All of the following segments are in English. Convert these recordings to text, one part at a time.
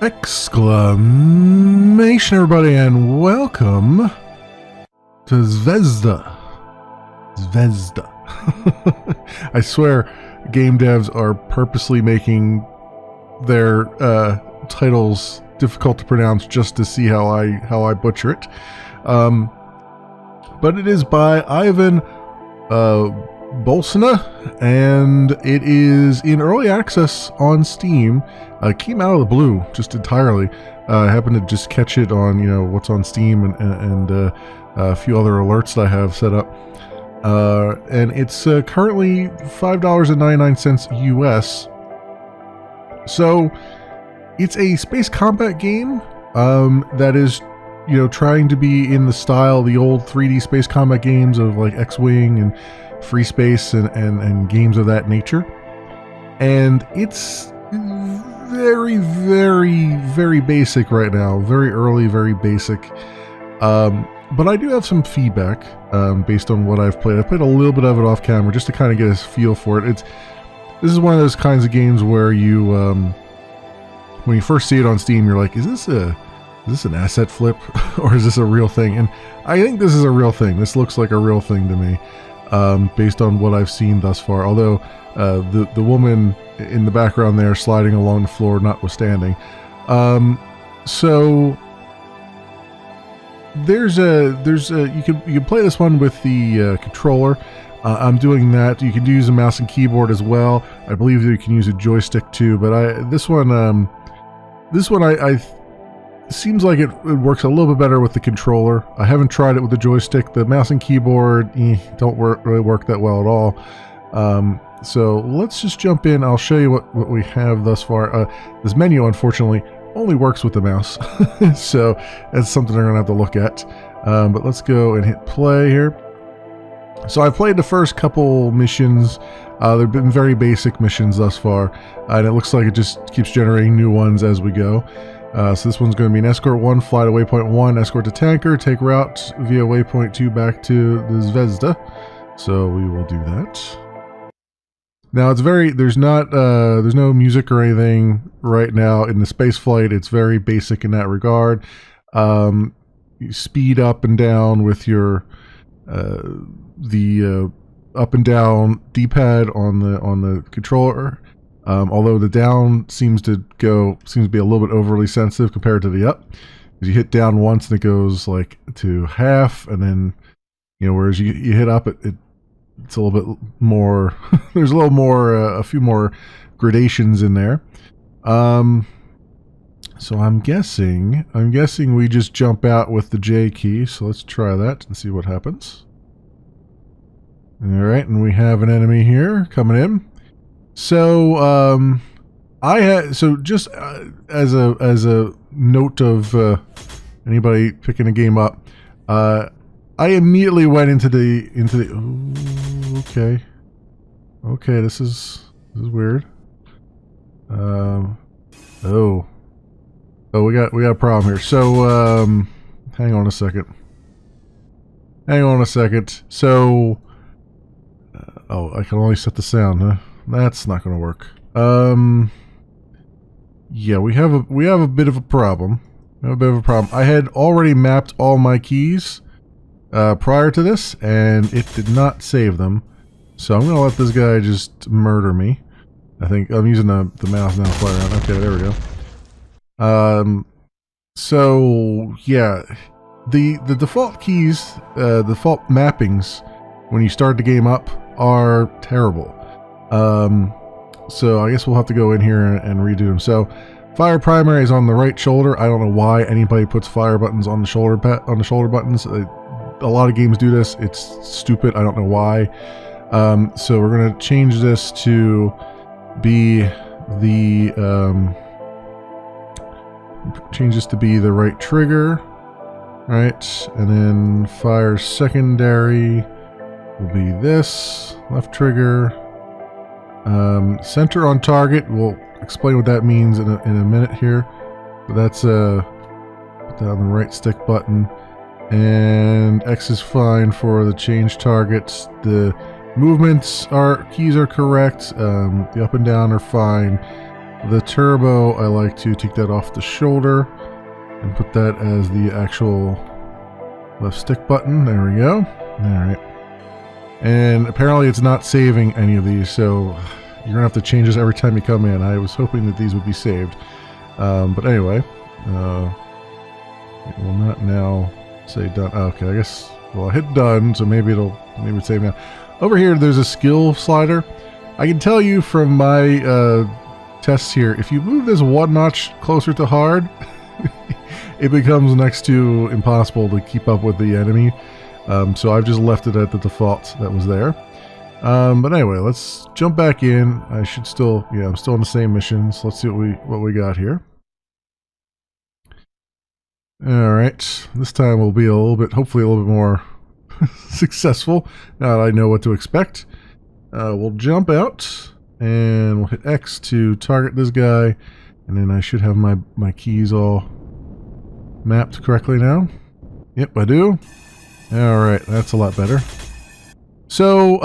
Exclamation, everybody, and welcome to Zvezda. Zvezda. I swear, game devs are purposely making their titles difficult to pronounce just to see how I butcher it. But it is by Ivan Bolsina, and it is in early access on Steam. It came out of the blue, just entirely. I happened to just catch it on, what's on Steam and a few other alerts that I have set up. And it's currently $5.99 US. So it's a space combat game that is, trying to be in the style of the old 3D space combat games of like X-Wing and Free Space and games of that nature. And it's very, very, very basic right now. Very early, very basic. But I do have some feedback based on what I've played. I played a little bit of it off camera just to kind of get a feel for it. This is one of those kinds of games where you, when you first see it on Steam, you're like, is this an asset flip or is this a real thing? And I think this is a real thing. This looks like a real thing to me, based on what I've seen thus far. Although the woman in the background there sliding along the floor notwithstanding. So you can play this one with the controller. I'm doing that. You can use a mouse and keyboard as well. I believe you can use a joystick too, but this one I seems like it works a little bit better with the controller. I haven't tried it with the joystick. The mouse and keyboard don't really work that well at all. So let's just jump in. I'll show you what we have thus far. This menu, unfortunately, only works with the mouse. So that's something I'm going to have to look at. But let's go and hit play here. So I've played the first couple missions. They've been very basic missions thus far. And it looks like it just keeps generating new ones as we go. So this one's going to be an escort 1, fly to waypoint 1, escort to tanker, take route via waypoint 2 back to the Zvezda. So we will do that. Now it's there's no music or anything right now in the space flight. It's very basic in that regard. You speed up and down with your the up and down D-pad on the controller. Although the down seems to be a little bit overly sensitive compared to the up. Because you hit down once and it goes like to half, and then whereas you hit up it's a little bit more. There's a little more, a few more gradations in there. So I'm guessing we just jump out with the J key. So let's try that and see what happens. All right, and we have an enemy here coming in. So just as a note of anybody picking a game up, I immediately went into the. Ooh, okay, this is weird. We got a problem here. So hang on a second. So I can only set the sound, huh? That's not going to work. Yeah, we have a bit of a problem. I had already mapped all my keys prior to this, and it did not save them. So I'm going to let this guy just murder me. I think I'm using the mouse now to play around. Okay, there we go. So yeah, the default keys, default mappings when you start the game up are terrible. So I guess we'll have to go in here and redo them. So fire primary is on the right shoulder. I don't know why anybody puts fire buttons on the shoulder buttons. A lot of games do this. It's stupid. I don't know why. So we're going to change this to be the right trigger, right? And then fire secondary will be this left trigger. Center on target. We'll explain what that means in a minute here. But that's put that on the right stick button. And X is fine for the change targets. The movements keys are correct. The up and down are fine. The turbo, I like to take that off the shoulder and put that as the actual left stick button. There we go. Alright. And apparently it's not saving any of these, so you're going to have to change this every time you come in. I was hoping that these would be saved. But anyway, it will not now say done. Okay, I guess, well, I hit done, so maybe it'll save now. Over here, there's a skill slider. I can tell you from my tests here, if you move this one notch closer to hard, it becomes next to impossible to keep up with the enemy. So I've just left it at the default that was there. But anyway, let's jump back in. I should still, yeah, I'm still on the same mission. So let's see what we got here. All right, this time will be hopefully a little bit more successful. Now that I know what to expect, we'll jump out and we'll hit X to target this guy, and then I should have my keys all mapped correctly now. Yep, I do. All right, that's a lot better. So,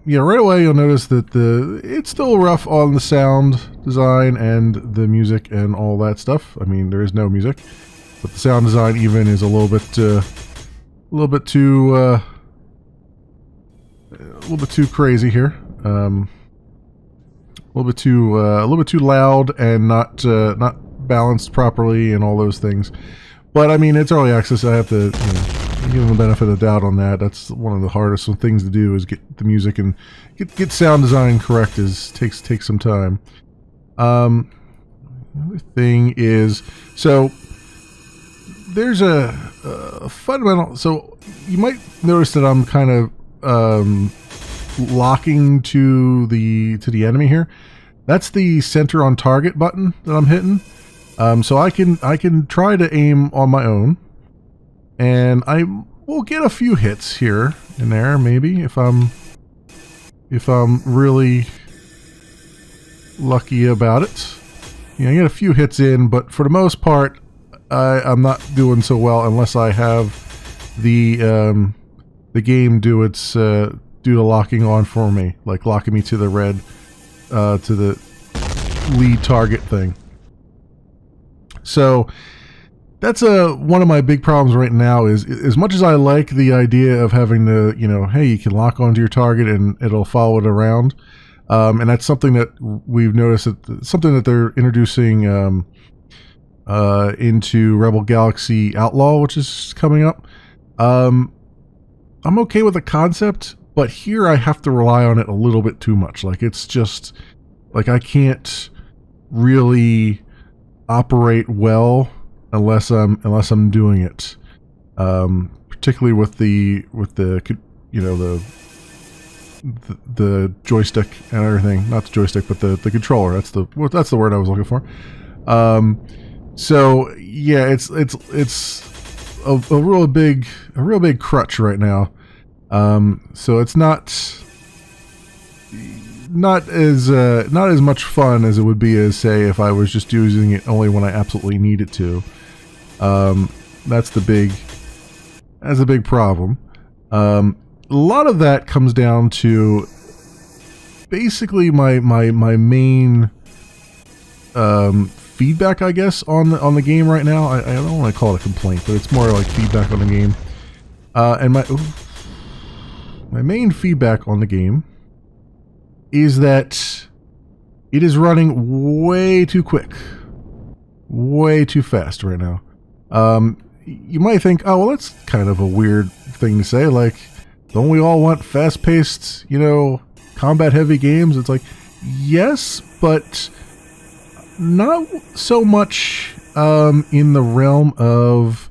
yeah, right away you'll notice that it's still rough on the sound design and the music and all that stuff. I mean, there is no music, but the sound design even is a little bit too crazy here. A little bit too loud and not balanced properly and all those things. But I mean, it's early access. I have to, give them the benefit of the doubt on that. That's one of the hardest things to do, is get the music and get sound design correct. Takes some time. The other thing is, so there's a fundamental. So you might notice that I'm kind of locking to the enemy here. That's the center on target button that I'm hitting. So I can try to aim on my own, and I will get a few hits here and there, maybe if I'm really lucky about it. I get a few hits in, but for the most part, I'm not doing so well unless I have the game do the locking on for me, like locking me to the red, to the lead target thing. So that's one of my big problems right now. Is as much as I like the idea of having to, hey, you can lock onto your target and it'll follow it around, and that's something that we've noticed, something that they're introducing into Rebel Galaxy Outlaw, which is coming up. I'm okay with the concept, but here I have to rely on it a little bit too much. Like, it's just like I can't really operate well unless I'm doing it, particularly with the the joystick and everything. Not the joystick, but the controller. That's the word I was looking for. So yeah, it's a real big crutch right now. So it's not as much fun as it would be as, say, if I was just using it only when I absolutely need it to. That's a big problem. A lot of that comes down to basically my main feedback, I guess, on the game right now. I don't want to call it a complaint, but it's more like feedback on the game. And my main feedback on the game is that it is running way too quick, way too fast right now. You might think, oh, well, that's kind of a weird thing to say. Like, don't we all want fast-paced, combat-heavy games? It's like, yes, but not so much in the realm of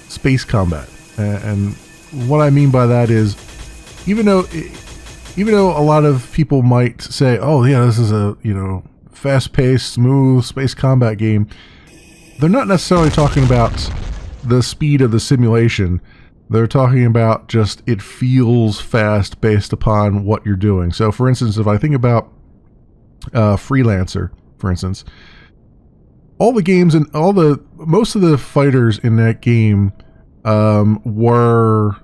space combat. And what I mean by that is, even though a lot of people might say, oh yeah, this is a, fast-paced, smooth space combat game, they're not necessarily talking about the speed of the simulation. They're talking about just it feels fast based upon what you're doing. So for instance, if I think about Freelancer, for instance, all the games and most of the fighters in that game were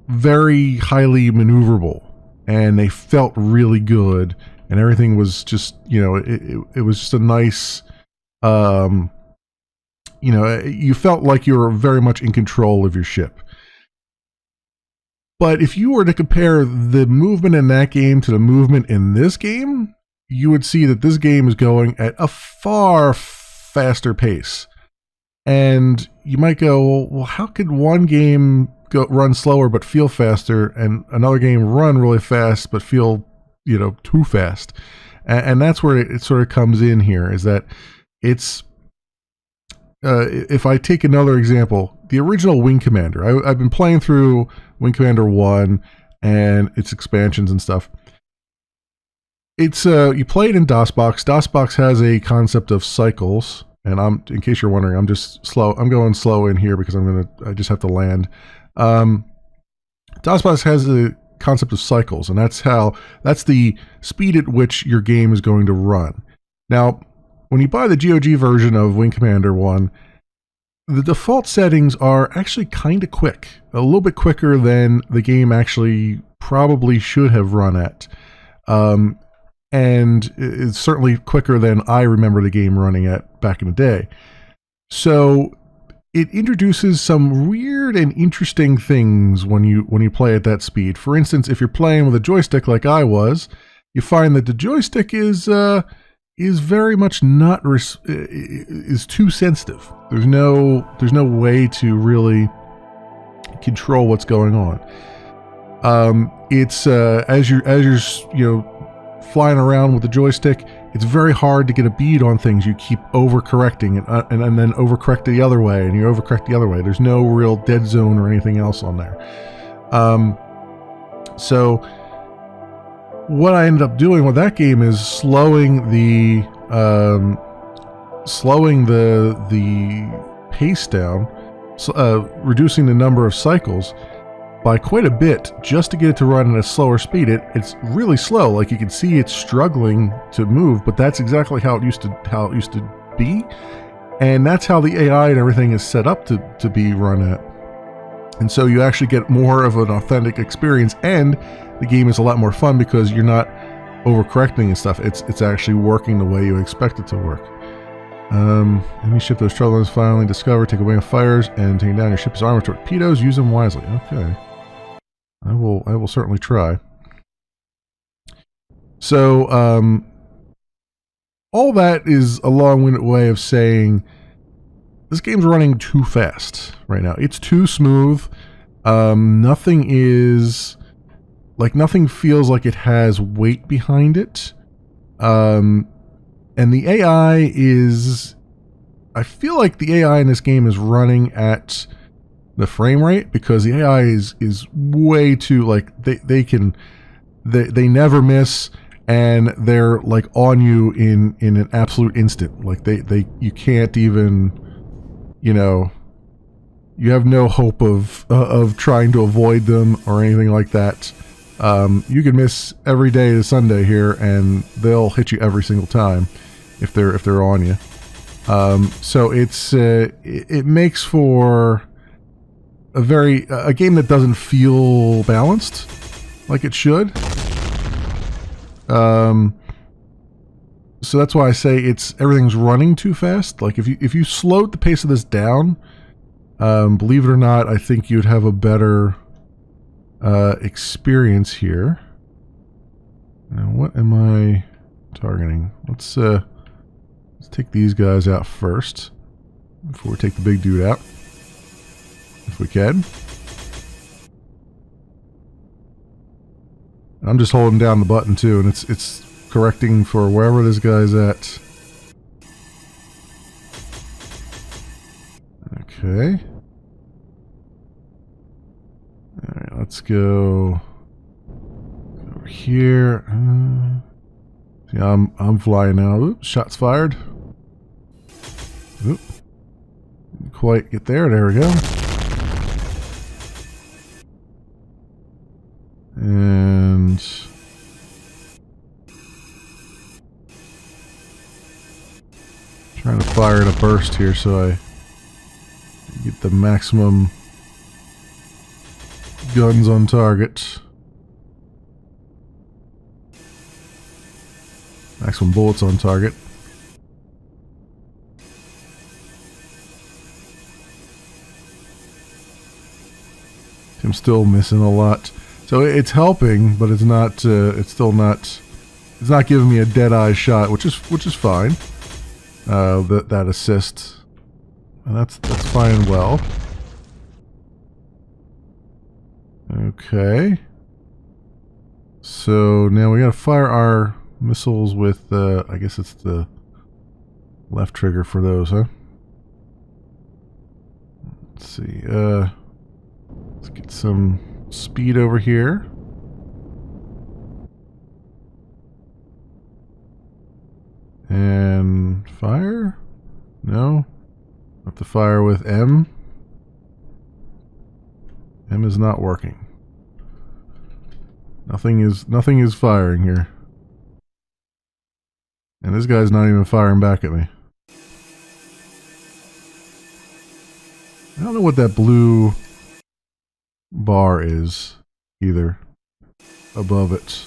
very highly maneuverable, and they felt really good, and everything was just, it was just a nice, you felt like you were very much in control of your ship. But if you were to compare the movement in that game to the movement in this game, you would see that this game is going at a far faster pace. And you might go, well, how could one game run slower but feel faster, and another game run really fast but feel, too fast? And that's where it sort of comes in here, is that it's, if I take another example, the original Wing Commander, I've been playing through Wing Commander 1 and its expansions and stuff. It's you play it in DOSBox. DOSBox has a concept of cycles, and in case you're wondering, I'm just slow. I'm going slow in here because I just have to land. DOSBox has a concept of cycles, and that's the speed at which your game is going to run. Now, when you buy the GOG version of Wing Commander 1, the default settings are actually kind of quick, a little bit quicker than the game actually probably should have run at. And it's certainly quicker than I remember the game running at back in the day. So it introduces some weird and interesting things when you play at that speed. For instance, if you're playing with a joystick like I was, you find that the joystick is very much is too sensitive. There's no way to really control what's going on. It's as you're flying around with the joystick, it's very hard to get a bead on things. You keep overcorrecting and then overcorrect the other way, and you overcorrect the other way. There's no real dead zone or anything else on there. So what I ended up doing with that game is slowing the pace down, reducing the number of cycles by quite a bit, just to get it to run at a slower speed. It's really slow. Like, you can see it's struggling to move, but that's exactly how it used to be, and that's how the AI and everything is set up to be run at. And so you actually get more of an authentic experience, and the game is a lot more fun because you're not overcorrecting and stuff. It's actually working the way you expect it to work. Any ship those troubles finally discovered, take away fires and take down your ship's armor torpedoes. Use them wisely. Okay, I will certainly try. So all that is a long-winded way of saying this game's running too fast right now. It's too smooth. Nothing feels like it has weight behind it. And the AI I feel like the AI in this game is running at the frame rate, because the AI is way too, they never miss, and they're like on you in an absolute instant. Like you can't even, you have no hope of trying to avoid them or anything like that. You can miss every day to Sunday here, and they'll hit you every single time if they're on you. So it makes for a game that doesn't feel balanced like it should. So that's why I say everything's running too fast. Like, if you slowed the pace of this down, believe it or not, I think you'd have a better experience here. Now, what am I targeting? Let's take these guys out first before we take the big dude out, if we can. I'm just holding down the button too, and it's correcting for wherever this guy's at. Okay. Alright, let's go over here. See, I'm flying now. Oops, shots fired. Oop. Didn't quite get there. There we go. And trying to fire in a burst here so I get the maximum guns on target. Maximum bullets on target. I'm still missing a lot. So it's helping, but it's not. It's still not. It's not giving me a dead eye shot, which is fine. That assist, and that's fine and well. Okay. So now we gotta fire our missiles with. I guess it's the left trigger for those, huh? Let's see. Let's get some speed over here. And fire? No. Have to fire with M. M is not working. Nothing is firing here. And this guy's not even firing back at me. I don't know what that blue bar is either above it.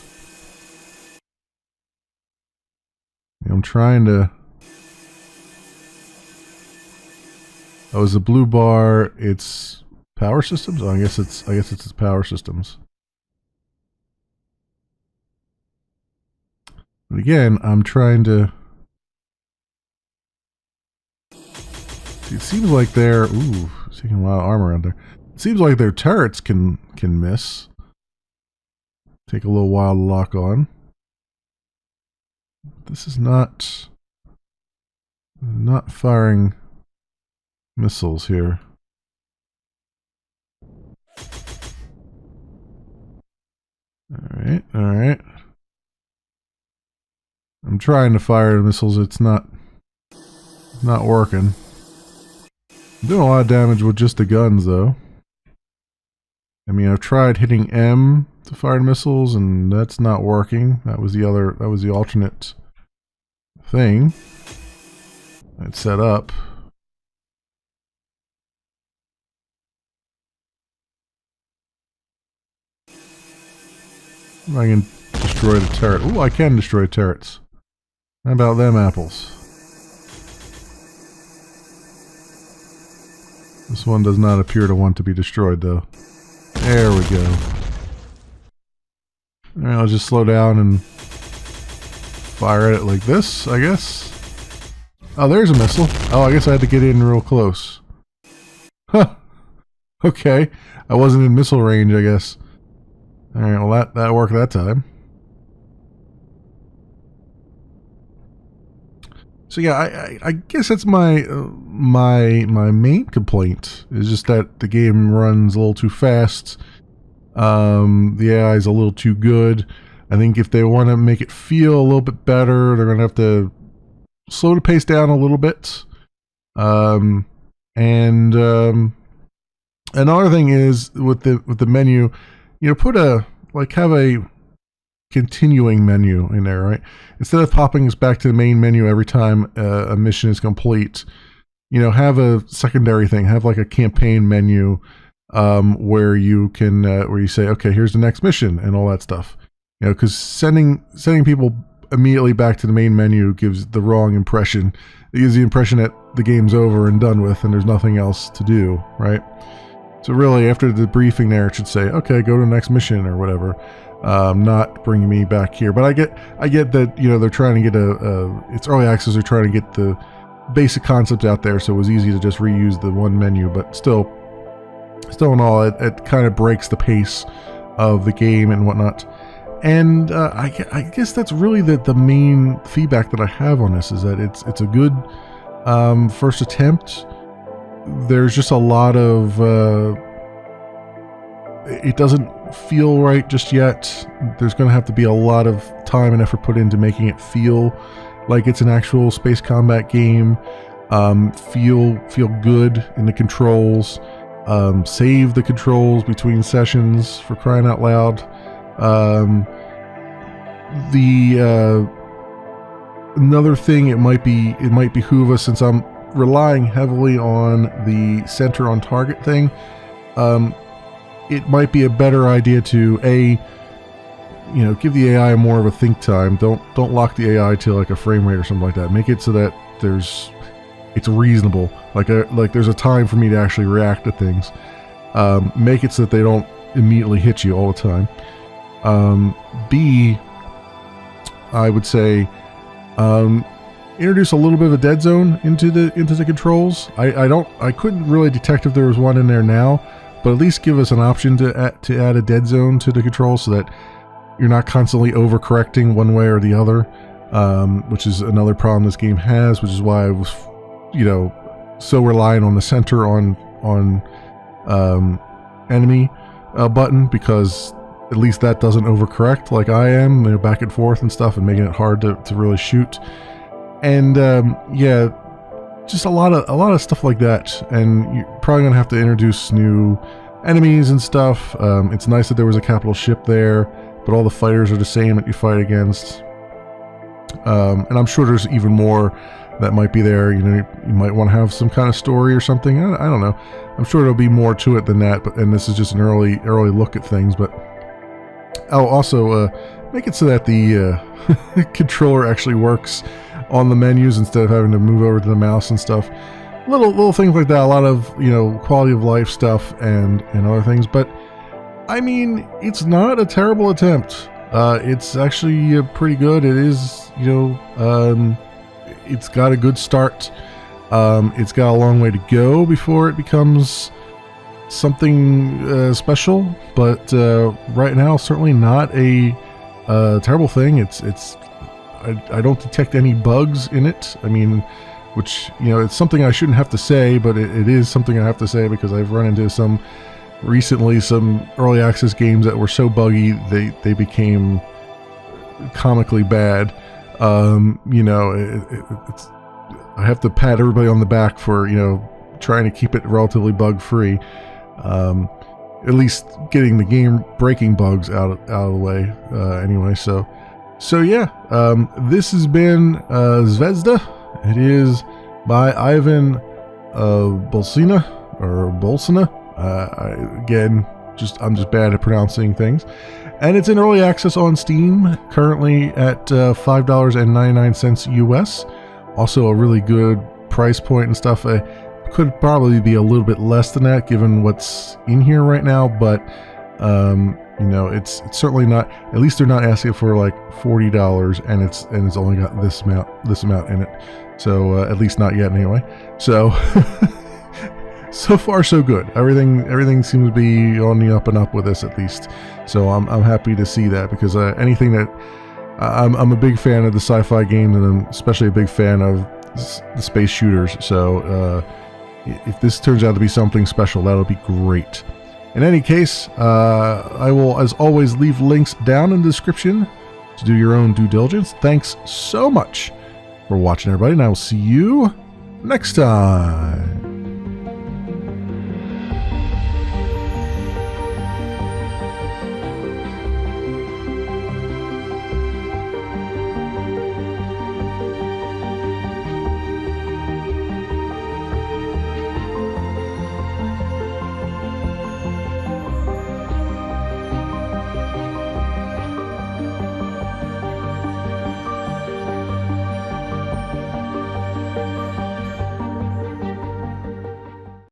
I'm trying to. Oh, is the blue bar? It's power systems. Oh, I guess it's power systems. But again, I'm trying to. It seems like they're taking a lot of armor out there. It seems like their turrets can miss. Take a little while to lock on. This is not firing missiles here. All right. I'm trying to fire the missiles. It's not working. I'm doing a lot of damage with just the guns, though. I mean, I've tried hitting M to fire missiles, and that's not working. That was the alternate thing I'd set up. I can destroy the turret. Ooh, I can destroy turrets. How about them apples? This one does not appear to want to be destroyed, though. There we go. Alright, I'll just slow down and fire at it like this, I guess. Oh, there's a missile. Oh, I guess I had to get in real close. Huh. Okay. I wasn't in missile range, I guess. Alright, well that worked that time. So yeah, I guess that's my main complaint is just that the game runs a little too fast. The AI is a little too good. I think if they want to make it feel a little bit better, they're gonna have to slow the pace down a little bit. And another thing is with the menu, you know, have a continuing menu in there, right? Instead of popping us back to the main menu every time a mission is complete, you know, have a secondary thing. Have like a campaign menu where you can where you say, okay, here's the next mission and all that stuff. You know, because sending people immediately back to the main menu gives the wrong impression. It gives the impression that the game's over and done with, and there's nothing else to do, right? So really, after the briefing there, it should say, okay, go to the next mission or whatever. Not bringing me back here, but I get that, you know, they're trying to get it's early access. They're trying to get the basic concepts out there, so it was easy to just reuse the one menu. But still in all, it kind of breaks the pace of the game and whatnot. And I guess that's really the main feedback that I have on this is that it's a good first attempt. There's just a lot of it doesn't feel right just yet. There's going to have to be a lot of time and effort put into making it feel like it's an actual space combat game. Feel good in the controls. Save the controls between sessions, for crying out loud. Another thing it might behoove us, since I'm relying heavily on the center on target thing, it might be a better idea to give the AI more of a think time. Don't lock the AI to like a frame rate or something like that. Make it so that it's reasonable. Like there's a time for me to actually react to things. Make it so that they don't immediately hit you all the time. B, I would say, introduce a little bit of a dead zone into the controls. I couldn't really detect if there was one in there now, but at least give us an option to add a dead zone to the controls so that you're not constantly overcorrecting one way or the other, which is another problem this game has, which is why I was, so reliant on the center on enemy button, because at least that doesn't overcorrect like I am, back and forth and stuff, and making it hard to really shoot. And yeah, just a lot of stuff like that. And you're probably gonna have to introduce new enemies and stuff. It's nice that there was a capital ship there, but all the fighters are the same that you fight against. And I'm sure there's even more that might be there. You might want to have some kind of story or something. I don't know. I'm sure there'll be more to it than that. And this is just an early look at things. But I'll also make it so that the controller actually works on the menus instead of having to move over to the mouse and stuff. Little things like that. A lot of quality of life stuff and other things. But I mean, it's not a terrible attempt. It's actually pretty good. It is, it's got a good start. It's got a long way to go before it becomes something special. But right now, certainly not a terrible thing. I don't detect any bugs in it. I mean, which it's something I shouldn't have to say, but it is something I have to say because I've run into some early access games that were so buggy they became comically bad. It's, I have to pat everybody on the back for trying to keep it relatively bug free, at least getting the game breaking bugs out of the way anyway. So yeah, this has been Zvezda. It is by Ivan Bolsina or Bolsina. Again, I'm just bad at pronouncing things. And it's in early access on Steam, currently at $5.99 US. Also a really good price point and stuff. Could probably be a little bit less than that given what's in here right now, but it's certainly not. At least they're not asking for like $40, and it's only got this amount in it. So at least not yet anyway. So so far so good. Everything seems to be on the up and up with this at least. So I'm happy to see that, because anything that I'm a big fan of the sci-fi games, and I'm especially a big fan of the space shooters. So if this turns out to be something special, that'll be great. In any case, I will, as always, leave links down in the description to do your own due diligence. Thanks so much for watching, everybody, and I will see you next time.